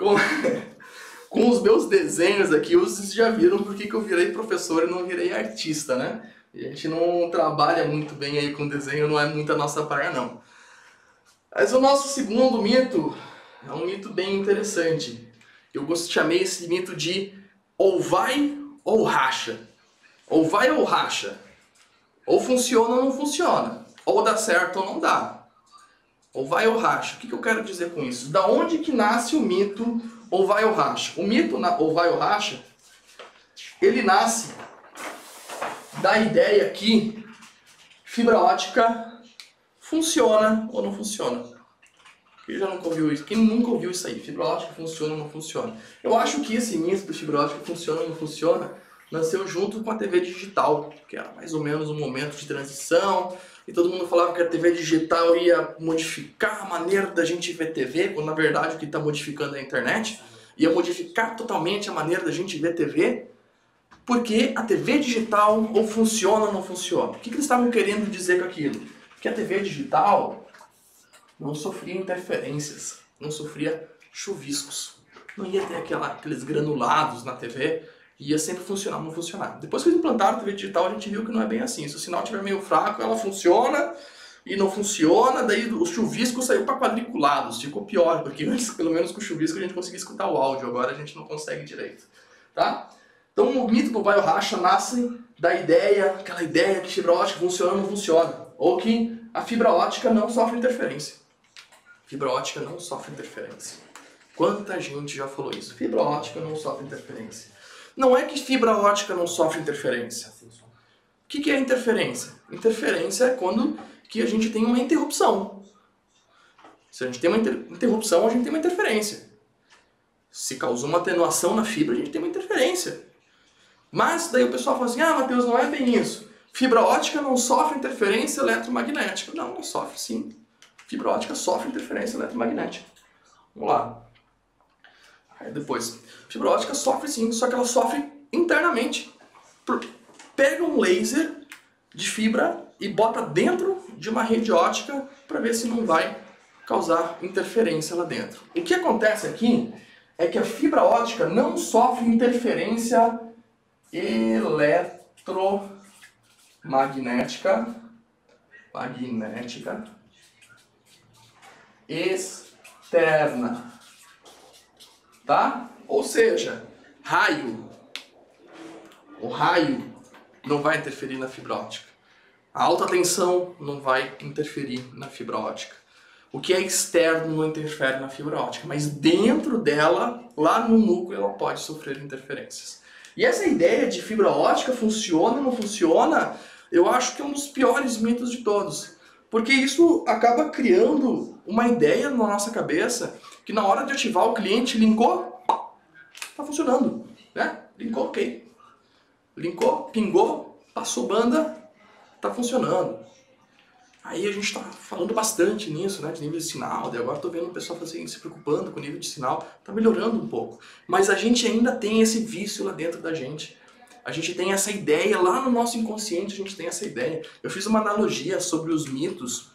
com, com os meus desenhos aqui, vocês já viram por que eu virei professor e não virei artista, né? A gente não trabalha muito bem aí com desenho, não é muito a nossa praia, não. Mas o nosso segundo mito é um mito bem interessante. Eu chamei esse mito de ou vai ou racha. Ou vai ou racha. Ou funciona ou não funciona. Ou dá certo ou não dá. Ou vai ou racha. O que eu quero dizer com isso? Da onde que nasce o mito ou vai ou racha? O mito ou vai ou racha, ele nasce da ideia que fibra ótica funciona ou não funciona. Quem já nunca ouviu isso? Quem nunca ouviu isso aí? Fibra ótica funciona ou não funciona? Eu acho que esse mito de fibra ótica funciona ou não funciona nasceu junto com a TV digital, que era mais ou menos um momento de transição, e todo mundo falava que a TV digital ia modificar a maneira da gente ver TV, quando na verdade o que está modificando é a internet, ia modificar totalmente a maneira da gente ver TV, porque a TV digital ou funciona ou não funciona. O que eles estavam querendo dizer com aquilo? Que a TV digital não sofria interferências, não sofria chuviscos, não ia ter aqueles granulados na TV, ia sempre funcionar ou não funcionar. Depois que eles implantaram a TV digital, a gente viu que não é bem assim. Se o sinal estiver meio fraco, ela funciona e não funciona, daí o chuvisco saiu para quadriculados, ficou pior, porque antes, pelo menos com o chuvisco, a gente conseguia escutar o áudio, agora a gente não consegue direito. Tá? Então o mito do vai ou racha nasce da ideia, aquela ideia que fibra ótica funciona ou não funciona, ou que a fibra ótica não sofre interferência. Fibra ótica não sofre interferência. Quanta gente já falou isso? Fibra ótica não sofre interferência. Não é que fibra ótica não sofre interferência. O que é interferência? Interferência é quando que a gente tem uma interrupção. Se a gente tem uma interrupção, a gente tem uma interferência. Se causou uma atenuação na fibra, a gente tem uma interferência. Mas daí o pessoal fala assim, ah, Matheus, não é bem isso. Fibra ótica não sofre interferência eletromagnética. Não, não sofre sim. Fibra ótica sofre interferência eletromagnética. Vamos lá. Aí depois, fibra ótica sofre sim, só que ela sofre internamente. Pega um laser de fibra e bota dentro de uma rede ótica para ver se não vai causar interferência lá dentro. O que acontece aqui é que a fibra ótica não sofre interferência eletromagnética externa. Tá? Ou seja, raio. O raio não vai interferir na fibra ótica. A alta tensão não vai interferir na fibra ótica. O que é externo não interfere na fibra ótica, mas dentro dela, lá no núcleo, ela pode sofrer interferências. E essa ideia de fibra ótica funciona ou não funciona, eu acho que é um dos piores mitos de todos. Porque isso acaba criando uma ideia na nossa cabeça que na hora de ativar o cliente, linkou, tá funcionando, né? Linkou, ok. Linkou, pingou, passou banda, tá funcionando. Aí a gente está falando bastante nisso, né, de nível de sinal, e agora estou vendo o pessoal se preocupando com o nível de sinal, está melhorando um pouco. Mas a gente ainda tem esse vício lá dentro da gente. A gente tem essa ideia, lá no nosso inconsciente a gente tem essa ideia. Eu fiz uma analogia sobre os mitos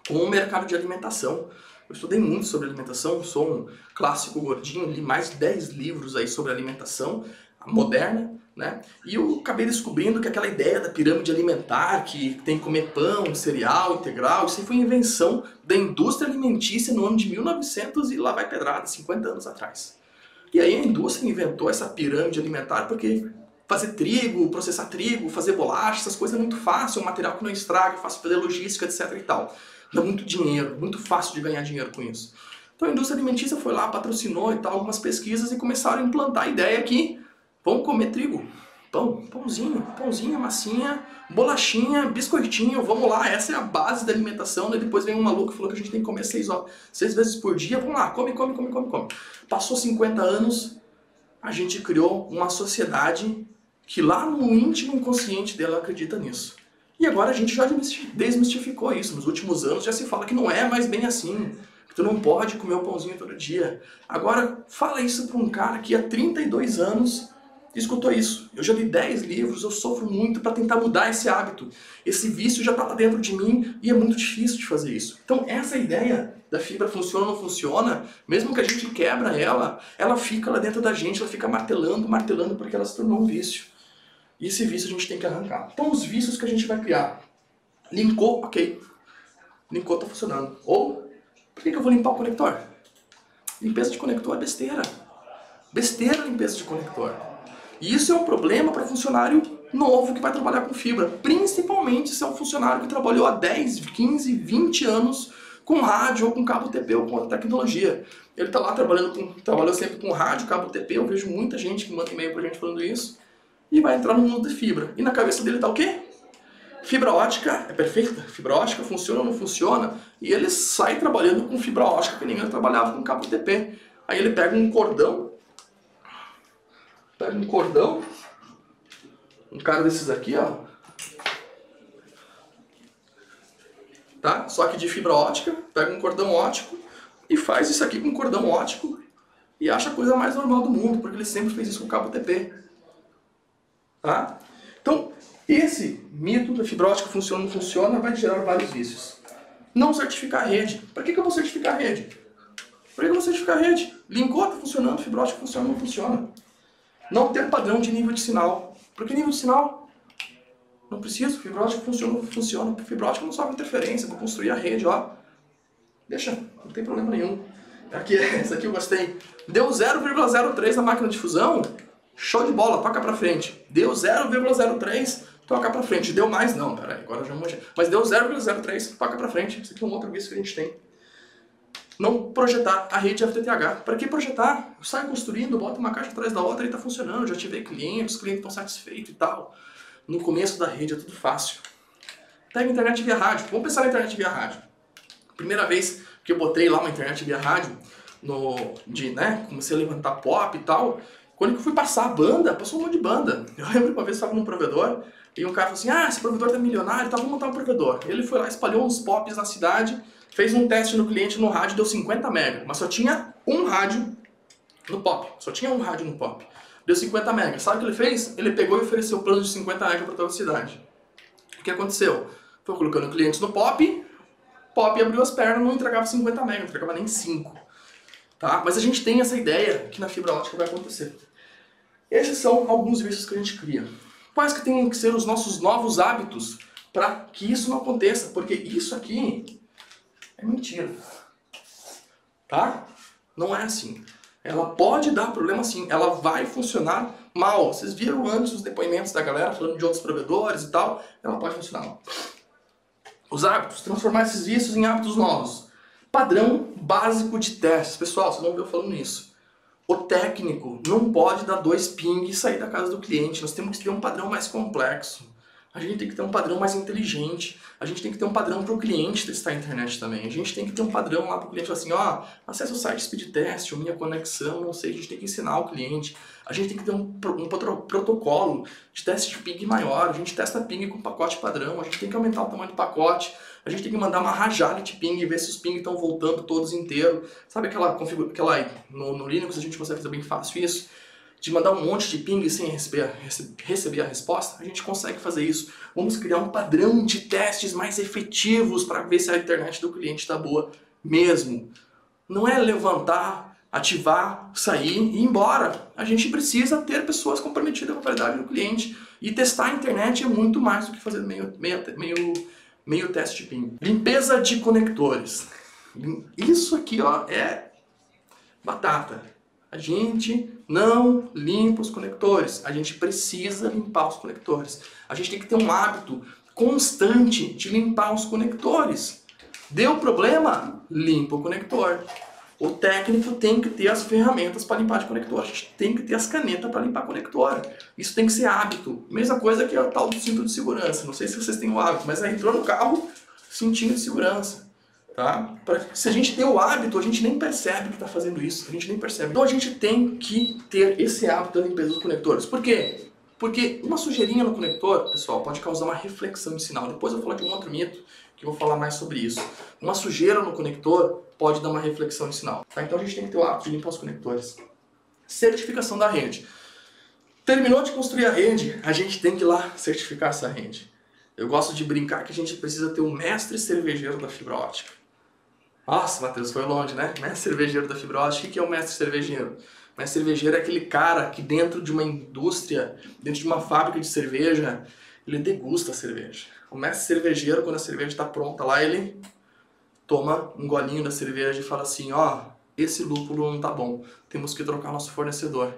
com o mercado de alimentação. Eu estudei muito sobre alimentação, sou um clássico gordinho, li mais de 10 livros aí sobre alimentação moderna, né? E eu acabei descobrindo que aquela ideia da pirâmide alimentar, que tem que comer pão, cereal, integral, isso aí foi invenção da indústria alimentícia no ano de 1900 e lá vai pedrada, 50 anos atrás. E aí a indústria inventou essa pirâmide alimentar porque fazer trigo, processar trigo, fazer bolacha, essas coisas é muito fácil, é um material que não estraga, fácil fazer logística, etc e tal. Dá muito dinheiro, muito fácil de ganhar dinheiro com isso. Então a indústria alimentícia foi lá, patrocinou e tal, algumas pesquisas e começaram a implantar a ideia que vamos comer trigo, pãozinho, massinha, bolachinha, biscoitinho, vamos lá, essa é a base da alimentação. Daí depois vem um maluco e falou que a gente tem que comer 6 vezes por dia, vamos lá, come. Passou 50 anos, a gente criou uma sociedade que lá no íntimo inconsciente dela acredita nisso. E agora a gente já desmistificou isso. Nos últimos anos já se fala que não é mais bem assim, que tu não pode comer o pãozinho todo dia. Agora, fala isso para um cara que há 32 anos escutou isso. Eu já li 10 livros, eu sofro muito para tentar mudar esse hábito. Esse vício já está lá dentro de mim e é muito difícil de fazer isso. Então essa ideia da fibra funciona ou não funciona, mesmo que a gente quebra ela fica lá dentro da gente, ela fica martelando, martelando, porque ela se tornou um vício. E esse vício a gente tem que arrancar. Então os vícios que a gente vai criar. Linkou, ok. Linkou, tá funcionando. Ou, por que eu vou limpar o conector? Limpeza de conector é besteira. Besteira limpeza de conector. E isso é um problema para funcionário novo que vai trabalhar com fibra. Principalmente se é um funcionário que trabalhou há 10, 15, 20 anos com rádio ou com cabo TP ou com outra tecnologia. Ele está lá trabalhou sempre com rádio, cabo TP, eu vejo muita gente que manda e-mail pra gente falando isso, e vai entrar no mundo de fibra. E na cabeça dele tá o quê? Fibra ótica é perfeita, fibra ótica funciona ou não funciona, e ele sai trabalhando com fibra ótica que ninguém trabalhava com cabo TP. Aí ele pega um cordão, um cara desses aqui, ó, tá? Só que de fibra ótica, pega um cordão ótico e faz isso aqui com cordão ótico e acha a coisa mais normal do mundo, porque ele sempre fez isso com cabo TP, tá? Então, esse mito da fibra ótica funciona ou não funciona vai gerar vários vícios. Não certificar a rede. Para que eu vou certificar a rede? Para que eu vou certificar a rede? Linkou tá funcionando, fibra ótica funciona ou não funciona? Não ter padrão de nível de sinal. Por que nível de sinal? Não preciso, fibra ótica funciona ou não funciona. Fibra ótica não sofre interferência, vou construir a rede, ó. Deixa, não tem problema nenhum. Aqui, esse aqui eu gostei. Deu 0,03 na máquina de fusão, show de bola, toca pra frente. Deu 0,03, toca pra frente. Deu mais? Não, peraí, agora já manchei. Mas deu 0,03, toca pra frente. Isso aqui é um outro vício que a gente tem. Não projetar a rede FTTH. Para que projetar? Eu saio construindo, boto uma caixa atrás da outra e tá funcionando. Já tive clientes, os clientes estão satisfeitos e tal. No começo da rede é tudo fácil. Pega a internet via rádio. Vamos pensar na internet via rádio. Primeira vez que eu botei lá uma internet via rádio, comecei a levantar pop e tal. Quando eu fui passar a banda, passou um monte de banda. Eu lembro que uma vez eu estava num provedor e um cara falou assim, esse provedor tá milionário, então vamos montar um provedor. Ele foi lá, espalhou uns pops na cidade, fez um teste no cliente no rádio, deu 50 mega, mas só tinha um rádio no pop. Só tinha um rádio no pop. Deu 50 mega. Sabe o que ele fez? Ele pegou e ofereceu o plano de 50 mega para toda a cidade. O que aconteceu? Foi colocando clientes no pop abriu as pernas, não entregava 50 mega, não entregava nem 5. Tá? Mas a gente tem essa ideia que na fibra ótica vai acontecer. Esses são alguns vícios que a gente cria. Quais que têm que ser os nossos novos hábitos para que isso não aconteça? Porque isso aqui é mentira. Tá? Não é assim. Ela pode dar problema sim, ela vai funcionar mal. Vocês viram antes os depoimentos da galera falando de outros provedores e tal, ela pode funcionar mal. Os hábitos, transformar esses vícios em hábitos novos. Padrão básico de testes. Pessoal, vocês não viram falando isso. O técnico não pode dar 2 ping e sair da casa do cliente. Nós temos que ter um padrão mais complexo. A gente tem que ter um padrão mais inteligente. A gente tem que ter um padrão para o cliente testar a internet também. A gente tem que ter um padrão lá para o cliente falar assim, acessa o site Speed Test, ou minha conexão, não sei. A gente tem que ensinar o cliente. A gente tem que ter um protocolo de teste de ping maior. A gente testa ping com pacote padrão. A gente tem que aumentar o tamanho do pacote. A gente tem que mandar uma rajada de ping e ver se os ping estão voltando todos inteiros. Sabe aquela no Linux a gente consegue fazer bem fácil isso? De mandar um monte de ping sem receber a resposta, a gente consegue fazer isso. Vamos criar um padrão de testes mais efetivos para ver se a internet do cliente está boa mesmo. Não é levantar, ativar, sair e ir embora. A gente precisa ter pessoas comprometidas com a qualidade do cliente. E testar a internet é muito mais do que fazer meio teste de ping. Limpeza de conectores. Isso aqui é batata. A gente não limpa os conectores, a gente precisa limpar os conectores. A gente tem que ter um hábito constante de limpar os conectores. Deu problema? Limpa o conector. O técnico tem que ter as ferramentas para limpar de conector, a gente tem que ter as canetas para limpar conector. Isso tem que ser hábito. Mesma coisa que é o tal do cinto de segurança. Não sei se vocês têm o hábito, mas entrou no carro, cintinho de segurança. Tá? Se a gente tem o hábito, a gente nem percebe que está fazendo isso, a gente nem percebe. Então a gente tem que ter esse hábito da limpeza dos conectores. Por quê? Porque uma sujeirinha no conector, pessoal, pode causar uma reflexão de sinal. Depois eu vou falar de um outro mito, que eu vou falar mais sobre isso. Uma sujeira no conector pode dar uma reflexão de sinal. Tá? Então a gente tem que ter o hábito de limpar os conectores. Certificação da rede. Terminou de construir a rede, a gente tem que ir lá certificar essa rede. Eu gosto de brincar que a gente precisa ter um mestre cervejeiro da fibra ótica. Nossa, Matheus, foi longe, né? Mestre cervejeiro da fibra ótica. O que é o mestre cervejeiro? O mestre cervejeiro é aquele cara que dentro de uma indústria, dentro de uma fábrica de cerveja, ele degusta a cerveja. O mestre cervejeiro, quando a cerveja está pronta lá, ele toma um golinho da cerveja e fala assim, ó, esse lúpulo não tá bom, temos que trocar nosso fornecedor.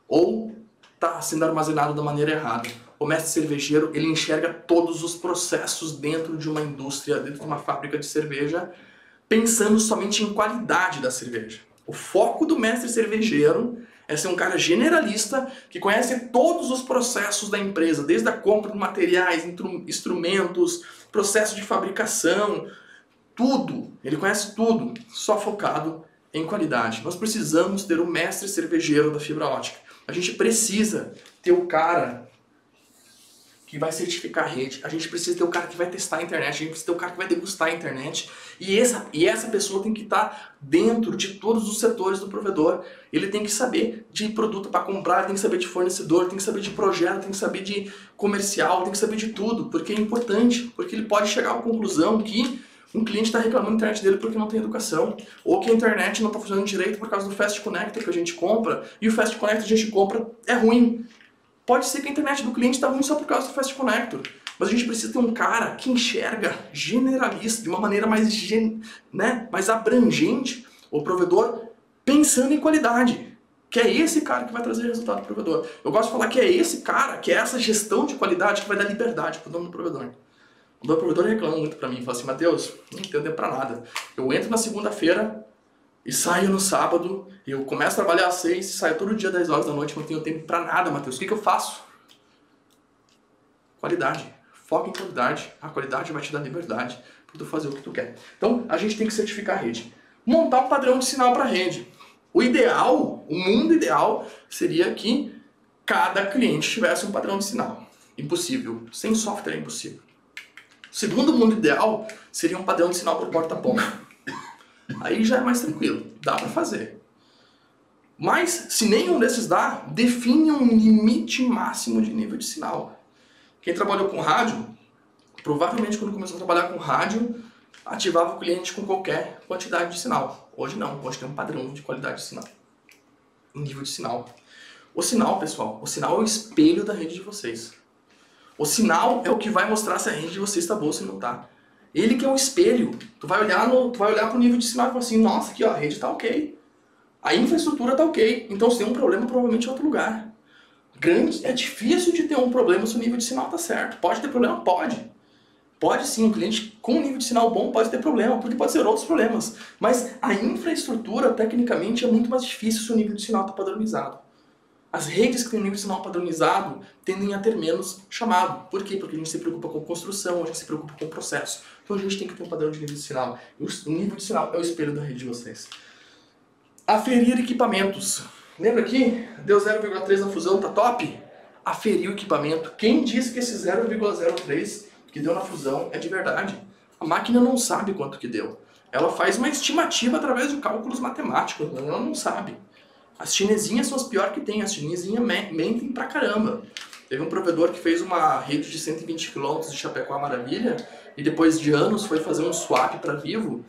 Ou tá sendo armazenado da maneira errada. O mestre cervejeiro, ele enxerga todos os processos dentro de uma indústria, dentro de uma fábrica de cerveja, pensando somente em qualidade da cerveja. O foco do mestre cervejeiro é ser um cara generalista que conhece todos os processos da empresa, desde a compra de materiais, instrumentos, processo de fabricação, tudo. Ele conhece tudo, só focado em qualidade. Nós precisamos ter o mestre cervejeiro da fibra ótica. A gente precisa ter o cara que vai certificar a rede, a gente precisa ter o cara que vai testar a internet, a gente precisa ter o cara que vai degustar a internet, e essa pessoa tem que estar dentro de todos os setores do provedor. Ele tem que saber de produto para comprar, tem que saber de fornecedor, tem que saber de projeto, tem que saber de comercial, tem que saber de tudo, porque é importante, porque ele pode chegar à conclusão que um cliente está reclamando da internet dele porque não tem educação, ou que a internet não está funcionando direito por causa do Fast Connector que a gente compra, e o Fast Connector que a gente compra é ruim. Pode ser que a internet do cliente está ruim só por causa do Fast Connector, mas a gente precisa ter um cara que enxerga generalista, de uma maneira mais abrangente, o provedor pensando em qualidade. Que é esse cara que vai trazer resultado para o provedor. Eu gosto de falar que é esse cara, que é essa gestão de qualidade que vai dar liberdade para o dono do provedor. O dono do provedor reclama muito para mim, fala assim, Matheus, não tenho tempo para nada. Eu entro na segunda-feira e saio no sábado, eu começo a trabalhar às 6, saio todo dia às 10 horas da noite, não tenho tempo pra nada, Matheus. O que eu faço? Qualidade. Foca em qualidade. A qualidade vai te dar liberdade para tu fazer o que tu quer. Então, a gente tem que certificar a rede. Montar um padrão de sinal para a rede. O ideal, o mundo ideal, seria que cada cliente tivesse um padrão de sinal. Impossível. Sem software é impossível. O segundo mundo ideal seria um padrão de sinal por porta a ponta. Aí já é mais tranquilo, dá para fazer. Mas, se nenhum desses dá, define um limite máximo de nível de sinal. Quem trabalhou com rádio, provavelmente quando começou a trabalhar com rádio, ativava o cliente com qualquer quantidade de sinal. Hoje não, hoje tem um padrão de qualidade de sinal. Um nível de sinal. O sinal, pessoal, o sinal é o espelho da rede de vocês. O sinal é o que vai mostrar se a rede de vocês está boa ou se não está. Ele que é um espelho. Tu vai olhar pro nível de sinal e falar assim, nossa, aqui ó, a rede está ok. A infraestrutura está ok. Então se tem um problema, provavelmente em outro lugar. É difícil de ter um problema se o nível de sinal está certo. Pode ter problema? Pode. Pode sim, um cliente com um nível de sinal bom pode ter problema, porque pode ser outros problemas. Mas a infraestrutura, tecnicamente, é muito mais difícil se o nível de sinal está padronizado. As redes que têm nível de sinal padronizado tendem a ter menos chamado. Por quê? Porque a gente se preocupa com construção, a gente se preocupa com o processo. Então a gente tem que ter um padrão de nível de sinal. O nível de sinal é o espelho da rede de vocês. Aferir equipamentos. Lembra aqui? Deu 0,3 na fusão, tá top? Aferir o equipamento. Quem disse que esse 0,03 que deu na fusão é de verdade? A máquina não sabe quanto que deu. Ela faz uma estimativa através de cálculos matemáticos, mas ela não sabe. As chinesinhas são as piores que tem, as chinesinhas mentem pra caramba. Teve um provedor que fez uma rede de 120 km de Chapecó a Maravilha e depois de anos foi fazer um swap para Vivo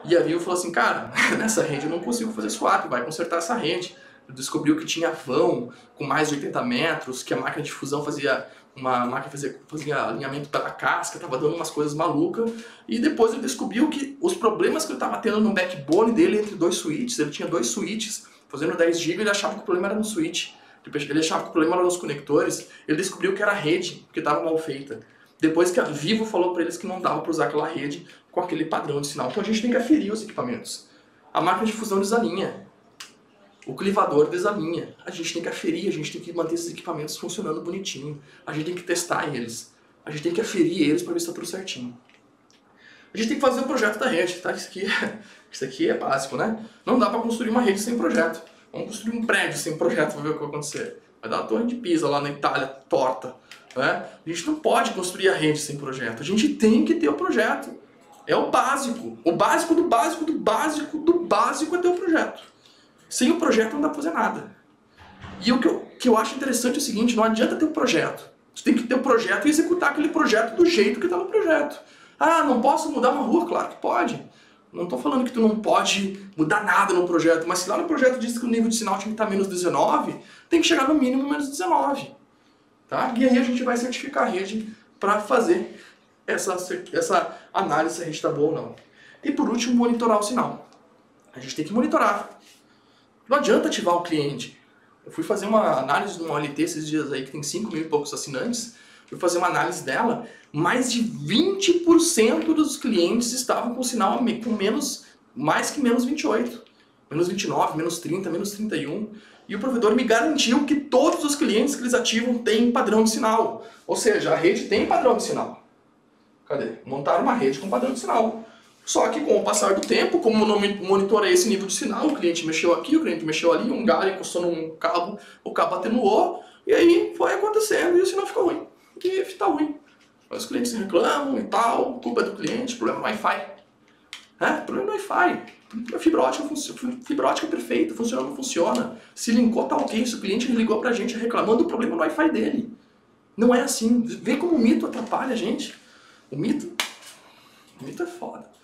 e a Vivo falou assim, cara, nessa rede eu não consigo fazer swap, vai consertar essa rede. Descobriu que tinha vão com mais de 80 metros, que a máquina de fusão fazia alinhamento pela casca, tava dando umas coisas malucas. E depois ele descobriu que os problemas que ele tava tendo no backbone dele entre dois switches, ele tinha dois switches fazendo 10 GB, ele achava que o problema era no switch. Ele achava que o problema era nos conectores, ele descobriu que era a rede, porque estava mal feita. Depois que a Vivo falou para eles que não dava para usar aquela rede com aquele padrão de sinal. Então a gente tem que aferir os equipamentos. A máquina de fusão desalinha. O clivador desalinha. A gente tem que aferir, a gente tem que manter esses equipamentos funcionando bonitinho. A gente tem que testar eles. A gente tem que aferir eles para ver se está tudo certinho. A gente tem que fazer o projeto da rede, tá? Isso aqui é básico, né? Não dá para construir uma rede sem projeto. Vamos construir um prédio sem projeto, vamos ver o que vai acontecer. Vai dar uma torre de Pisa lá na Itália, torta. Né? A gente não pode construir a rede sem projeto. A gente tem que ter o projeto. É o básico. O básico do básico do básico do básico é ter o projeto. Sem o projeto não dá pra fazer nada. E o que que eu acho interessante é o seguinte, não adianta ter um projeto. Você tem que ter um projeto e executar aquele projeto do jeito que está no projeto. Ah, não posso mudar uma rua? Claro que pode. Não estou falando que tu não pode mudar nada no projeto, mas se lá no projeto diz que o nível de sinal tinha que estar menos 19, tem que chegar no mínimo menos 19. Tá? E aí a gente vai certificar a rede para fazer essa análise se a rede está boa ou não. E por último, monitorar o sinal. A gente tem que monitorar. Não adianta ativar o cliente. Eu fui fazer uma análise de uma OLT esses dias aí, que tem 5 mil e poucos assinantes. Fui fazer uma análise dela, mais de 20% dos clientes estavam com sinal com mais que menos 28. Menos 29, menos 30, menos 31. E o provedor me garantiu que todos os clientes que eles ativam têm padrão de sinal. Ou seja, a rede tem padrão de sinal. Cadê? Montaram uma rede com padrão de sinal. Só que com o passar do tempo, como eu não monitorei esse nível de sinal, o cliente mexeu aqui, o cliente mexeu ali, um galho encostou num cabo, o cabo atenuou, e aí foi acontecendo e o sinal ficou ruim. E está ruim. Os clientes reclamam e tal, culpa do cliente, problema no Wi-Fi. Problema no Wi-Fi. A fibra ótica é perfeita, funciona ou não funciona. Se linkou, tá ok. Se o cliente ligou pra gente reclamando do problema no Wi-Fi dele. Não é assim. Vê como o mito atrapalha a gente. O mito é foda.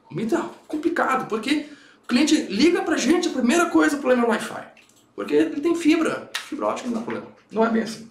O mito é complicado, porque o cliente liga pra gente, a primeira coisa, o problema é no Wi-Fi. Porque ele tem fibra. Fibra ótica não dá problema. Não é bem assim.